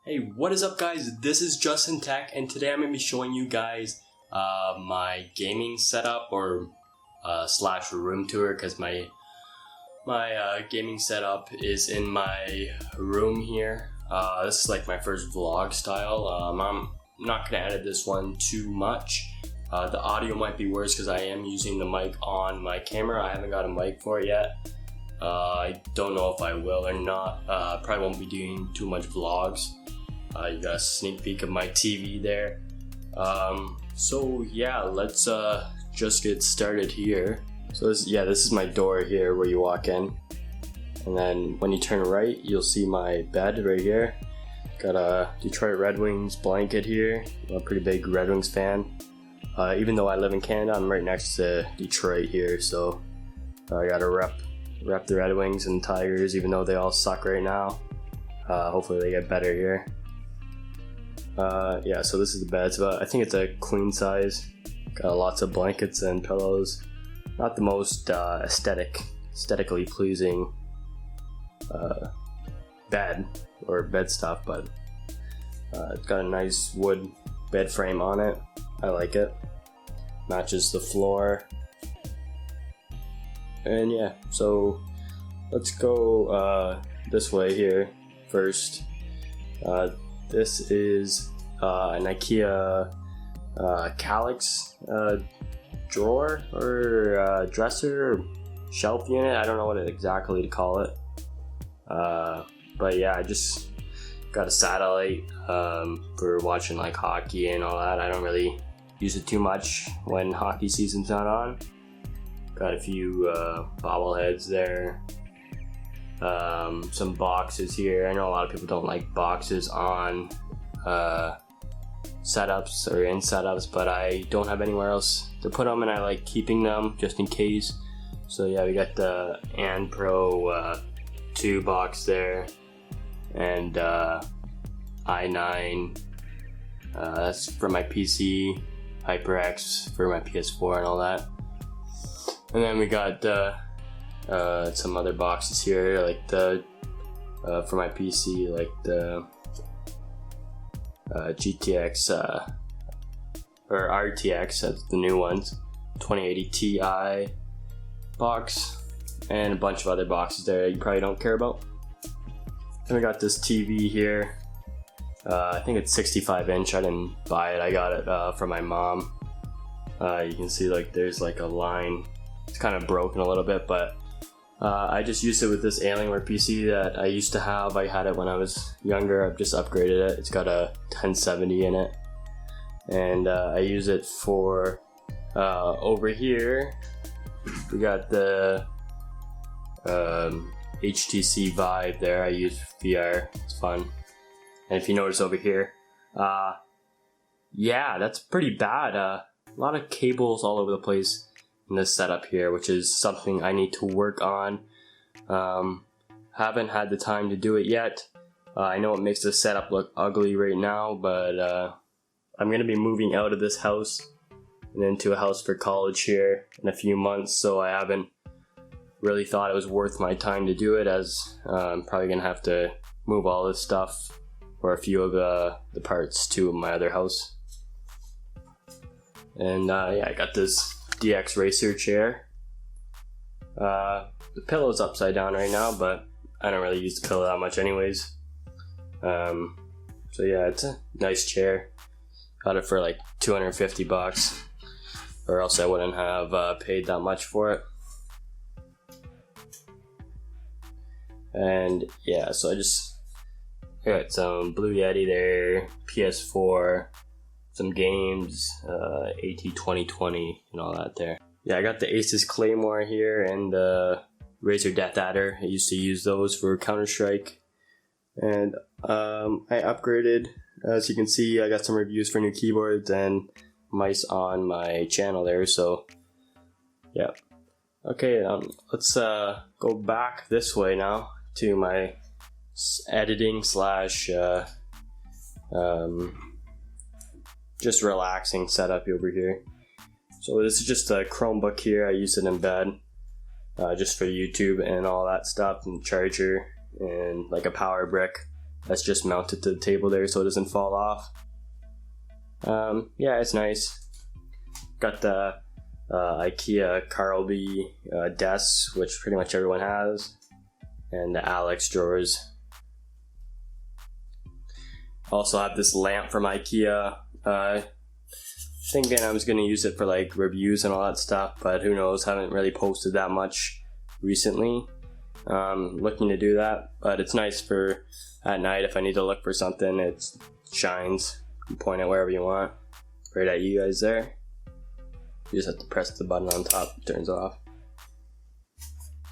Hey, what is up guys? This is Justin Tech, and today I'm going to be showing you guys my gaming setup or slash room tour, because my gaming setup is in my room here. This is like my first vlog style. I'm not going to edit this one too much. The audio might be worse because I am using the mic on my camera. I haven't got a mic for it yet. I don't know if I will or not. Probably won't be doing too much vlogs. You got a sneak peek of my TV there. So yeah, let's just get started here. So this is my door here where you walk in, and then when you turn right, you'll see my bed right here. Got a Detroit Red Wings blanket here. I'm a pretty big Red Wings fan. Even though I live in Canada, I'm right next to Detroit here, so I gotta rep the Red Wings and Tigers, even though they all suck right now. Hopefully they get better here. Yeah, so this is the bed. I think it's a queen size. Got lots of blankets and pillows. Not the most aesthetically pleasing bed or bed stuff, but it's got a nice wood bed frame on it. I like it. Matches the floor. And yeah, so let's go this way here first. This is an IKEA Kallax drawer or dresser or shelf unit. I don't know what exactly to call it. But yeah, I just got a satellite for watching like hockey and all that. I don't really use it too much when hockey season's not on. Got a few bobbleheads there. Some boxes here. I know a lot of people don't like boxes on setups or in setups, but I don't have anywhere else to put them, and I like keeping them just in case. So yeah, we got the ANPRO 2 box there, and i9. That's for my PC. HyperX for my PS4 and all that. And then we got some other boxes here, like the for my PC, like the GTX or RTX, that's the new ones, 2080 Ti box, and a bunch of other boxes there that you probably don't care about. Then we got this TV here. I think it's 65 inch. I didn't buy it. I got it from my mom. You can see like there's like a line. It's kind of broken a little bit, but I just used it with this Alienware PC that I used to have. I had it when I was younger. I've just upgraded it. It's got a 1070 in it, and I use it for over here. We got the HTC Vive there. I use VR. It's fun. And if you notice over here, yeah, that's pretty bad. A lot of cables all over the place in this setup here, which is something I need to work on. Haven't had the time to do it yet. I know it makes the setup look ugly right now, but I'm gonna be moving out of this house and into a house for college here in a few months, so I haven't really thought it was worth my time to do it, as I'm probably gonna have to move all this stuff or a few of the parts to my other house. And yeah, I got this DX Racer chair. The pillow's upside down right now, but I don't really use the pillow that much anyways. So yeah, it's a nice chair. Got it for like $250, or else I wouldn't have paid that much for it. And yeah, so I just got some Blue Yeti there, PS4, some games, AT2020 and all that there. Yeah, I got the Asus Claymore here and the Razer Death Adder. I used to use those for Counter-Strike. And I upgraded. As you can see, I got some reviews for new keyboards and mice on my channel there, so yeah. Okay, let's go back this way now to my editing slash just relaxing setup over here. So this is just a Chromebook here. I use it in bed just for YouTube and all that stuff, and charger and like a power brick. that's just mounted to the table there so it doesn't fall off. Yeah, it's nice. Got the IKEA Carlby desks, which pretty much everyone has, and the Alex drawers. Also have this lamp from IKEA. Thinking I was going to use it for like reviews and all that stuff, but who knows, haven't really posted that much recently. Looking to do that, but it's nice for at night if I need to look for something. It shines. You can point it wherever you want. Right at you guys there. You just have to press the button on top, it turns off.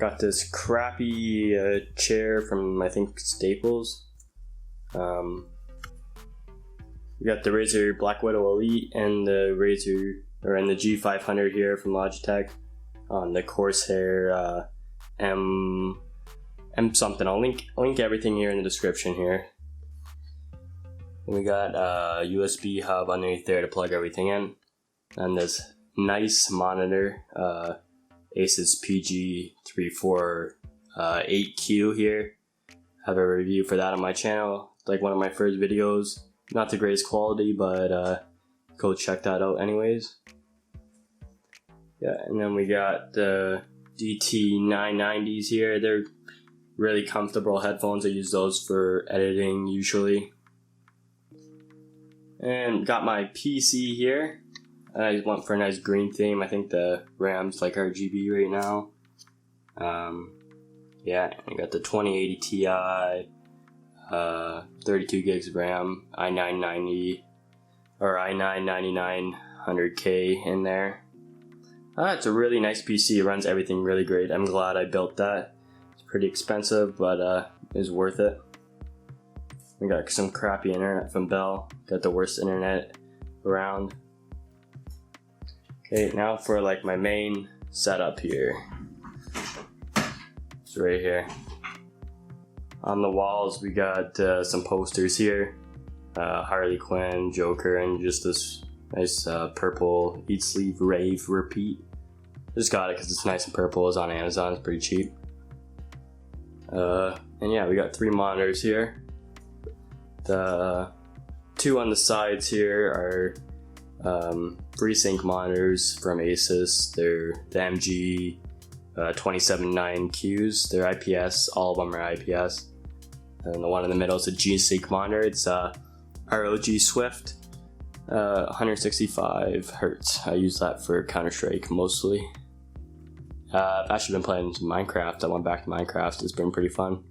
Got this crappy chair from, I think, Staples. We got the Razer Black Widow Elite and the G500 here from Logitech on the Corsair M something. I'll link everything here in the description here. And we got a USB hub underneath there to plug everything in, and this nice monitor, Asus PG348Q here. Have a review for that on my channel, like one of my first videos. Not the greatest quality, but go check that out anyways. Yeah, and then we got the DT990s here. They're really comfortable headphones. I use those for editing usually. And got my PC here. I went for a nice green theme. I think the RAM's like RGB right now. Yeah, I got the 2080 Ti, 32 gigs of RAM, i990 or i9-9900K in there. It's a really nice PC. It runs everything really great. I'm glad I built that. It's pretty expensive, but it's worth it. We got some crappy internet from Bell. Got the worst internet around. Okay, now for like my main setup here. It's right here. On the walls we got some posters here. Harley Quinn, Joker, and just this nice purple Eat Sleep Rave Repeat. Just got it because it's nice and purple. It's on Amazon. It's pretty cheap. And yeah, we got 3 monitors here. The 2 on the sides here are FreeSync monitors from Asus. They're the MG 279Qs. They're IPS. All of them are IPS. And the one in the middle is a G-Sync monitor. It's ROG Swift, 165 Hertz. I use that for Counter-Strike mostly. I've actually been playing some Minecraft. I went back to Minecraft. It's been pretty fun.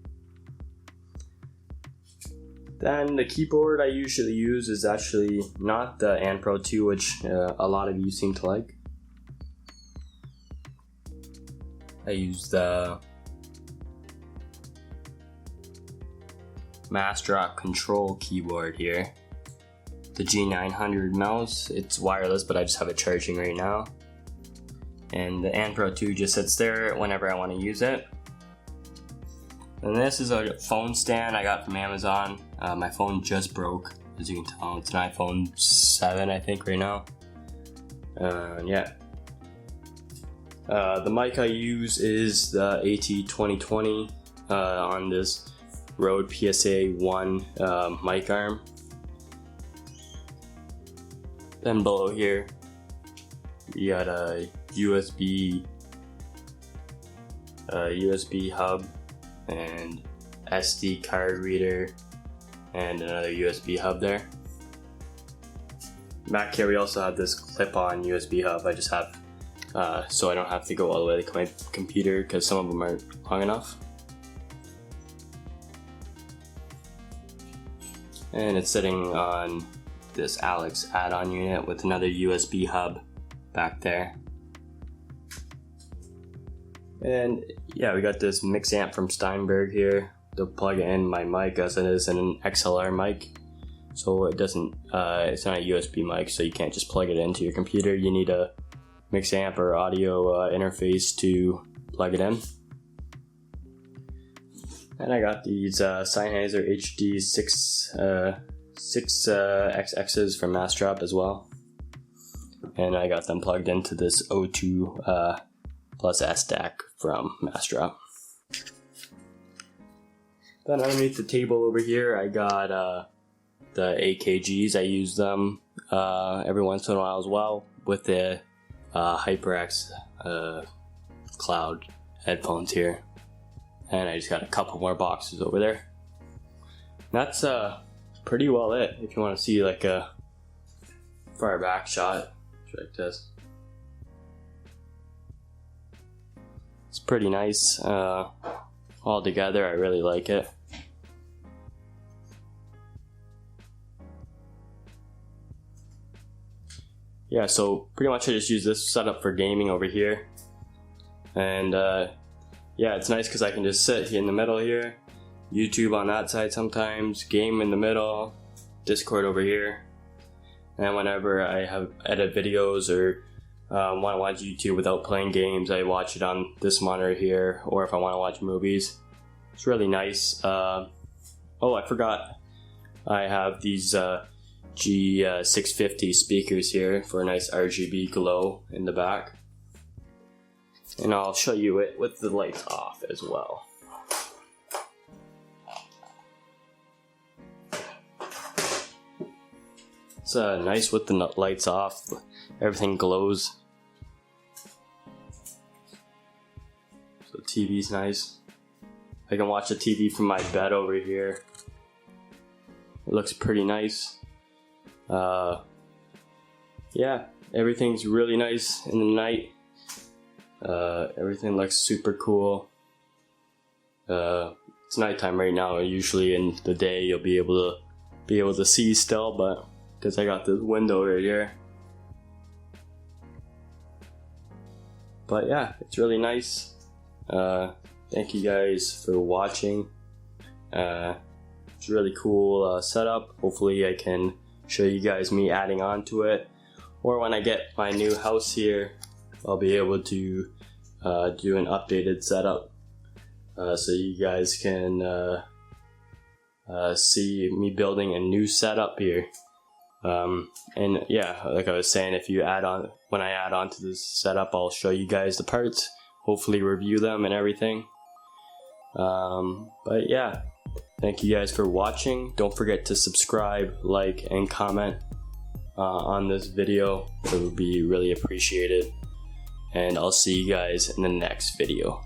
Then the keyboard I usually use is actually not the AnPro 2, which a lot of you seem to like. I use the Massdrop Control keyboard here. The G900 mouse. It's wireless, but I just have it charging right now. And the AnPro 2 just sits there whenever I want to use it. And this is a phone stand I got from Amazon. My phone just broke, as you can tell. It's an iPhone 7, I think, right now. Yeah. The mic I use is the AT2020 on this Rode PSA-1 mic arm. Then below here, you got a USB hub and SD card reader and another USB hub there. Back here we also have this clip-on USB hub I just have so I don't have to go all the way to my computer because some of them aren't long enough. And it's sitting on this Alex add-on unit with another USB hub back there. And yeah, we got this mix amp from Steinberg here to plug in my mic, as it is an XLR mic. So it doesn't, it's not a USB mic, so you can't just plug it into your computer. You need a mix amp or audio interface to plug it in. And I got these Sennheiser HD 6XXs from Massdrop as well. And I got them plugged into this O2 Plus S DAC from Massdrop. Then underneath the table over here, I got the AKGs. I use them every once in a while as well with the HyperX Cloud headphones here. And I just got a couple more boxes over there. That's pretty well it. If you want to see like a far back shot like this, it's pretty nice. All together, I really like it. Yeah, so pretty much I just use this setup for gaming over here. And yeah, it's nice because I can just sit here in the middle here, YouTube on that side sometimes, game in the middle, Discord over here. And whenever I have edit videos or want to watch YouTube without playing games, I watch it on this monitor here, or if I want to watch movies. It's really nice. Oh, I forgot. I have these G650 speakers here for a nice RGB glow in the back. And I'll show you it with the lights off as well. It's nice with the lights off. Everything glows. So the TV's nice. I can watch the TV from my bed over here. It looks pretty nice. Yeah, everything's really nice in the night. Everything looks super cool. It's nighttime right now. Usually in the day you'll be able to see still, but because I got this window right here. But yeah, it's really nice. Thank you guys for watching. It's a really cool setup. Hopefully I can show you guys me adding on to it, or when I get my new house here, I'll be able to do an updated setup so you guys can see me building a new setup here. And yeah, like I was saying, if you when I add on to this setup, I'll show you guys the parts, hopefully review them and everything. But yeah, thank you guys for watching. Don't forget to subscribe, like, and comment on this video. It would be really appreciated. And I'll see you guys in the next video.